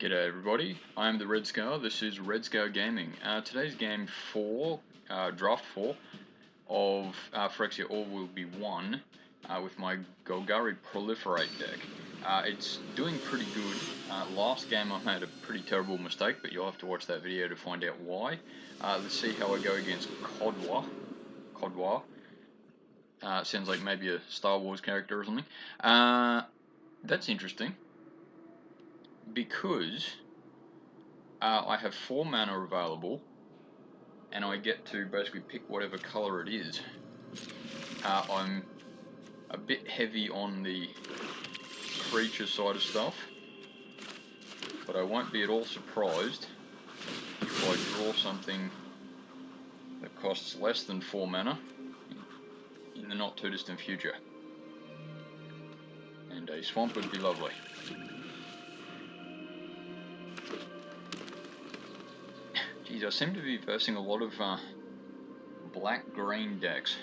G'day everybody, I am the Red Scar. This is Red Scar Gaming. Today's game 4, draft 4 of Phyrexia All Will Be One with my Golgari Proliferate deck. It's doing pretty good. Last game I made a pretty terrible mistake, but you'll have to watch that video to find out why. Let's see how I go against Codwa. Sounds like maybe a Star Wars character or something. That's interesting, because I have 4 mana available, and I get to basically pick whatever colour it is. I'm a bit heavy on the creature side of stuff, but I won't be at all surprised if I draw something that costs less than 4 mana in the not too distant future. And a swamp would be lovely. Geez, I seem to be versing a lot of black-green decks.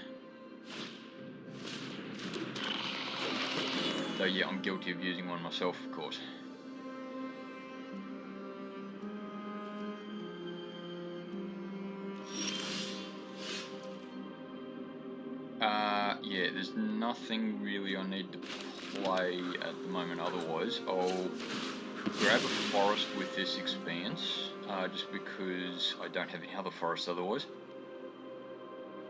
Though yeah, I'm guilty of using one myself, of course. Yeah, there's nothing really I need to play at the moment, otherwise I'll grab a forest with this expanse, just because I don't have any other forests otherwise.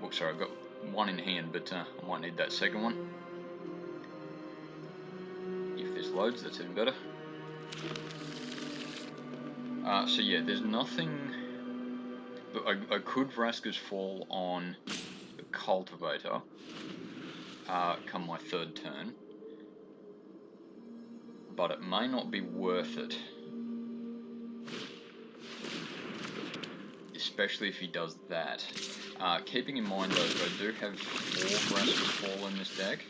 Well, sorry, I've got one in hand, but I might need that second one. If there's loads, that's even better. So yeah, there's nothing. I could Vraska's Fall on the Cultivator, come my 3rd turn, but it may not be worth it. Especially if he does that. Keeping in mind though, I do have 4 Vraska's Fall in this deck.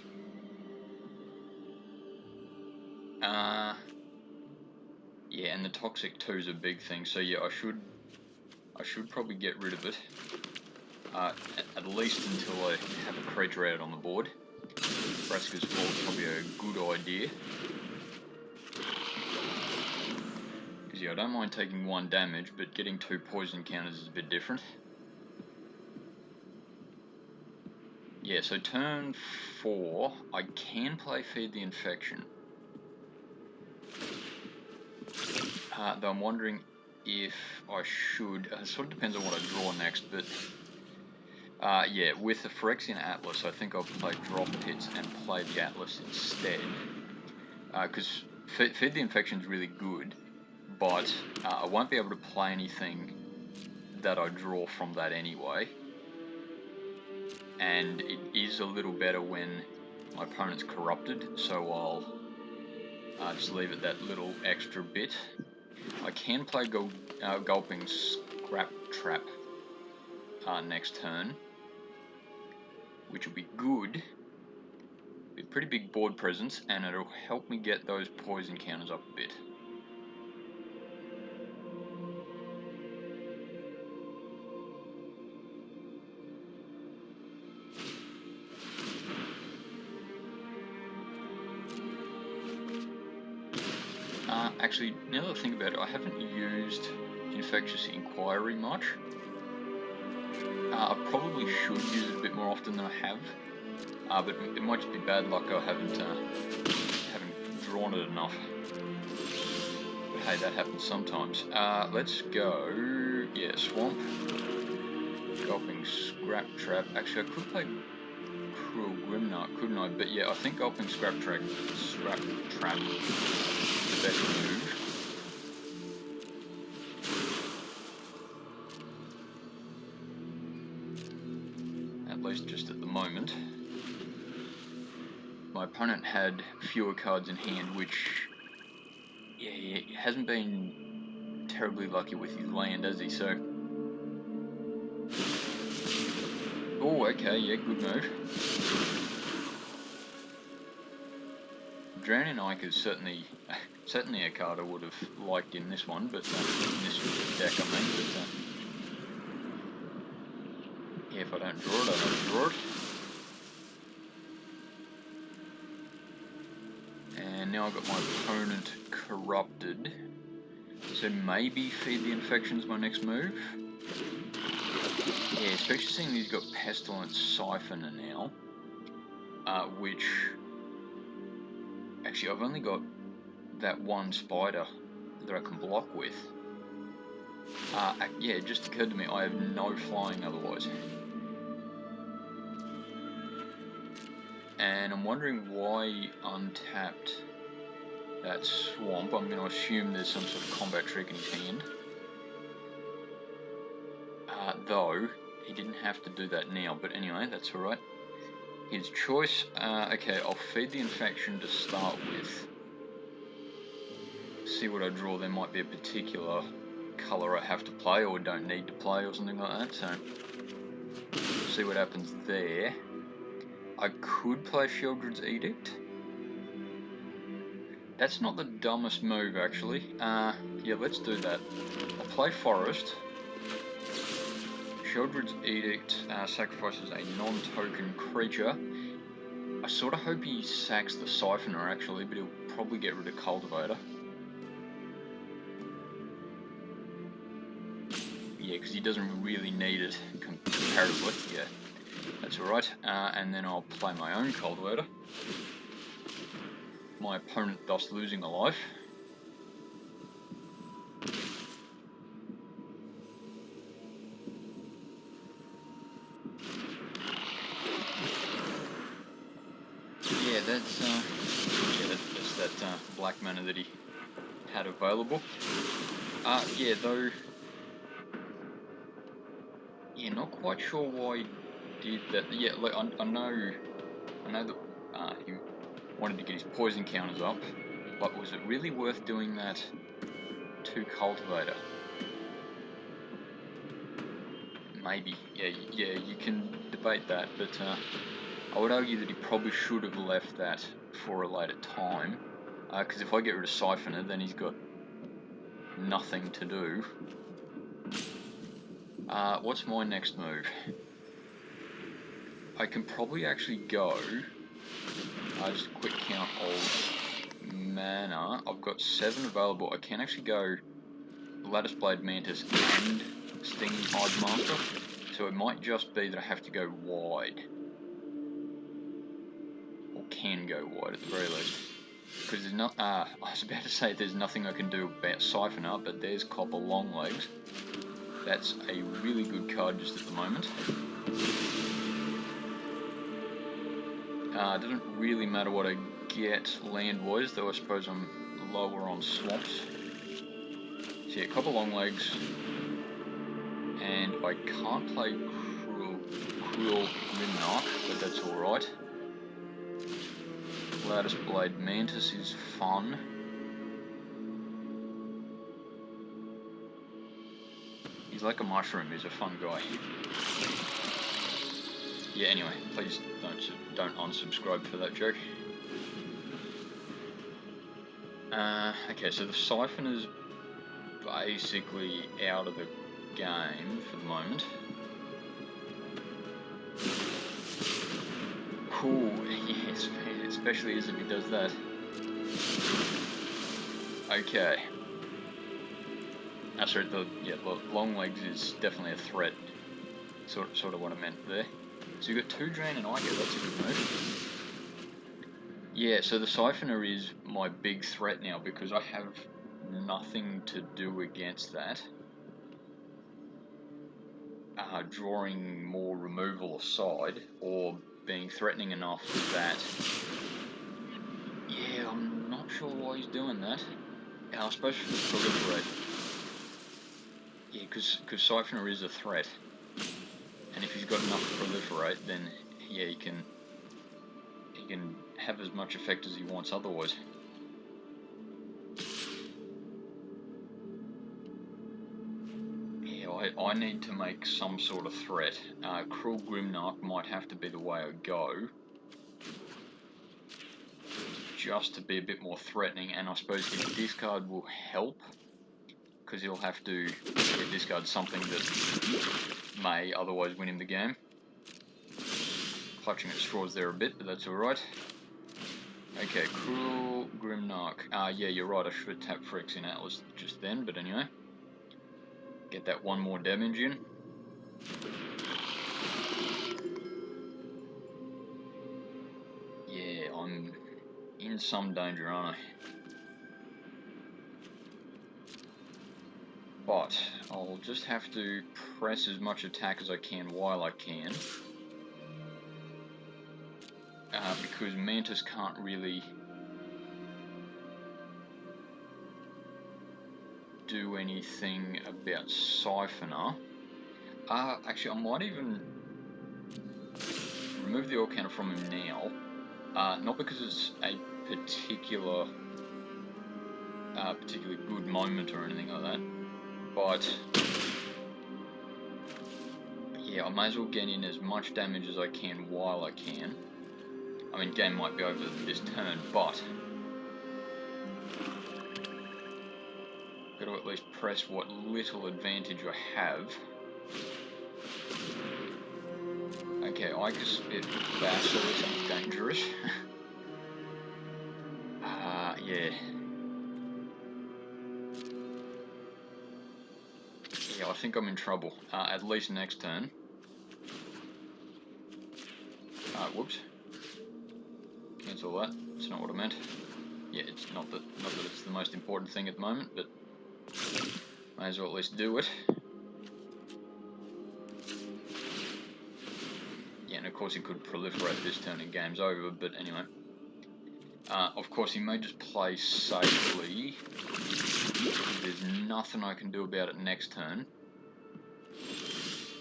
Yeah, and the Toxic 2 is a big thing, so yeah, I should probably get rid of it. At least until I have a creature out on the board. Vraska's Fall is probably a good idea. Because yeah, I don't mind taking 1 damage, but getting 2 poison counters is a bit different. Yeah, so turn 4, I can play Feed the Infection. Though I'm wondering if I should, it sort of depends on what I draw next, but yeah, with the Phyrexian Atlas, I think I'll play Drop Pits and play the Atlas instead. Because Feed the Infection is really good, but I won't be able to play anything that I draw from that anyway. And it is a little better when my opponent's corrupted, so I'll just leave it that little extra bit. I can play Gulping Scrap Trap next turn, which will be good. Be a pretty big board presence, and it'll help me get those poison counters up a bit. Actually, now that I think about it, I haven't used Infectious Inquiry much. I probably should use it a bit more often than I have, but it might just be bad luck I haven't drawn it enough. But hey, that happens sometimes. Let's go, yeah, Swamp, Gulping Scrap Trap. Actually, I could play Cruel Grimnark, couldn't I? But yeah, I think Gulping Scrap Trap is the best move. At least just at the moment. My opponent had fewer cards in hand, which, yeah, he hasn't been terribly lucky with his land, has he? So, oh, okay, yeah, good move. Drowning Ike is certainly a card I would have liked in this one, but in this deck, I mean. But yeah, if I don't draw it, I don't draw it. And now I've got my opponent corrupted. So maybe Feed the Infection's my next move. Yeah, especially seeing he's got Pestilence Siphoner now. Which... Actually, I've only got that one spider that I can block with. Yeah, it just occurred to me I have no flying otherwise. And I'm wondering why he untapped that swamp. I'm going to assume there's some sort of combat trick in his hand. Though, he didn't have to do that now, but anyway, that's alright. His choice, okay, I'll Feed the Infection to start with. See what I draw. There might be a particular colour I have to play or don't need to play or something like that, so see what happens there. I could play Sheoldred's Edict. That's not the dumbest move actually. Yeah, let's do that. I'll play Forest. Sheoldred's Edict sacrifices a non-token creature. I sort of hope he sacks the Siphoner actually, but he'll probably get rid of Cultivator. Yeah, because he doesn't really need it comparatively. Yeah, that's alright. And then I'll play my own Cultivator. My opponent thus losing a life. Yeah, that's that black mana that he had available. Yeah, though. Yeah, not quite sure why he did that. Yeah, like I know that he wanted to get his poison counters up, but was it really worth doing that to Cultivator? Maybe. Yeah, you can debate that, but I would argue that he probably should have left that for a later time, because if I get rid of Siphoner, then he's got nothing to do. What's my next move? I can probably actually go, just a quick count of mana. I've got 7 available. I can actually go Lattice Blade Mantis and Stinging Hive Master, so it might just be that I have to go wide. Or can go wide at the very least. Because there's not, I was about to say there's nothing I can do about Siphoner, but there's Copper Longlegs. That's a really good card just at the moment. Doesn't really matter what I get land-wise, though I suppose I'm lower on swamps. So yeah, Copper Longlegs, and I can't play Cruel Grimnark, but that's alright. Lattice Blade Mantis is fun. He's like a mushroom, he's a fun guy. Yeah, anyway, please don't unsubscribe for that joke. Okay, so the Siphoner's basically out of the game for the moment. Cool, yes, especially as if he does that. Okay. Sorry, the Longlegs is definitely a threat. Sort of what I meant there. So you've got 2 Drain and Ica, that's a good move. Yeah, so the Siphoner is my big threat now because I have nothing to do against that. Drawing more removal aside, or being threatening enough that... Yeah, I'm not sure why he's doing that. I suppose for the Proliferate. Yeah, because Siphoner is a threat. And if he's got enough to proliferate, then yeah, he can have as much effect as he wants otherwise. Yeah, I need to make some sort of threat. Cruel Grimnark might have to be the way I go, just to be a bit more threatening, and I suppose his discard will help, because he'll have to discard something that may otherwise win him the game. Clutching at straws there a bit, but that's alright. Okay, Cruel Grimnark. Yeah, you're right, I should have tapped Phyrexian Atlas just then, but anyway. Get that one more damage in. Yeah, I'm in some danger, aren't I? But I'll just have to press as much attack as I can while I can. Because Mantis can't really do anything about Siphoner. Actually, I might even remove the Orc Counter from him now. Not because it's a particularly good moment or anything like that, but yeah, I may as well get in as much damage as I can while I can. I mean, game might be over this turn, but got to at least press what little advantage I have. Okay, Icus Spit Basilisk is dangerous. Yeah. Yeah, I think I'm in trouble. At least next turn. Whoops. Cancel that. That's not what I meant. Yeah, it's not that it's the most important thing at the moment, but may as well at least do it. Yeah, and of course he could proliferate this turn and game's over, but anyway. Of course he may just play safely. There's nothing I can do about it next turn.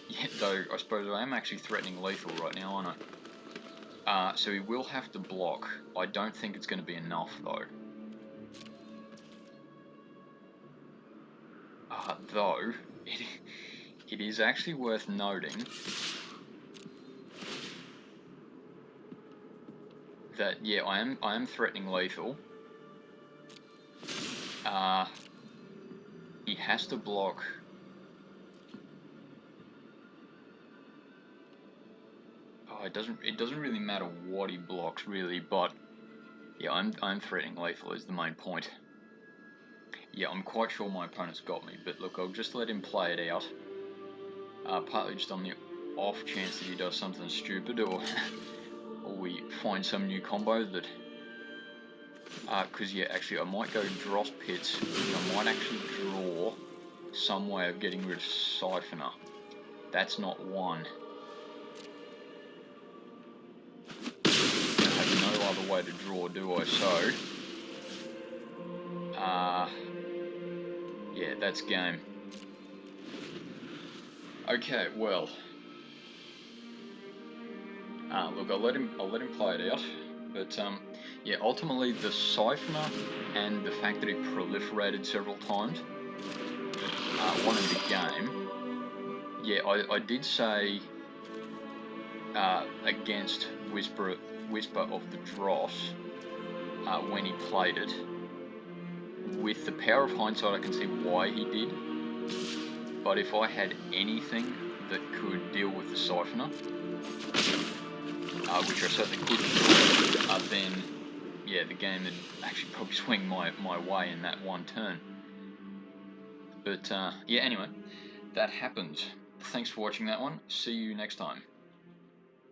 Yeah, though I suppose I am actually threatening lethal right now, aren't I? So he will have to block. I don't think it's going to be enough though. Though, it is actually worth noting that, yeah, I am threatening lethal. He has to block. It doesn't really matter what he blocks really, but yeah, I'm threatening lethal is the main point. Yeah, I'm quite sure my opponent's got me, but look, I'll just let him play it out. Partly just on the off chance that he does something stupid, or or we find some new combo that. Because yeah, actually, I might go Dross Pits. I might actually draw some way of getting rid of Siphoner. That's not one. I have no other way to draw, do I? So, yeah, that's game. Okay, well, look, I'll let him play it out, but yeah, ultimately the Siphoner and the fact that he proliferated several times won him the game. Yeah, I did say against Whisper of the Dross when he played it. With the power of hindsight, I can see why he did. But if I had anything that could deal with the Siphoner, which I certainly couldn't, then yeah, the game would actually probably swing my way in that one turn. But yeah, anyway, that happens. Thanks for watching that one. See you next time.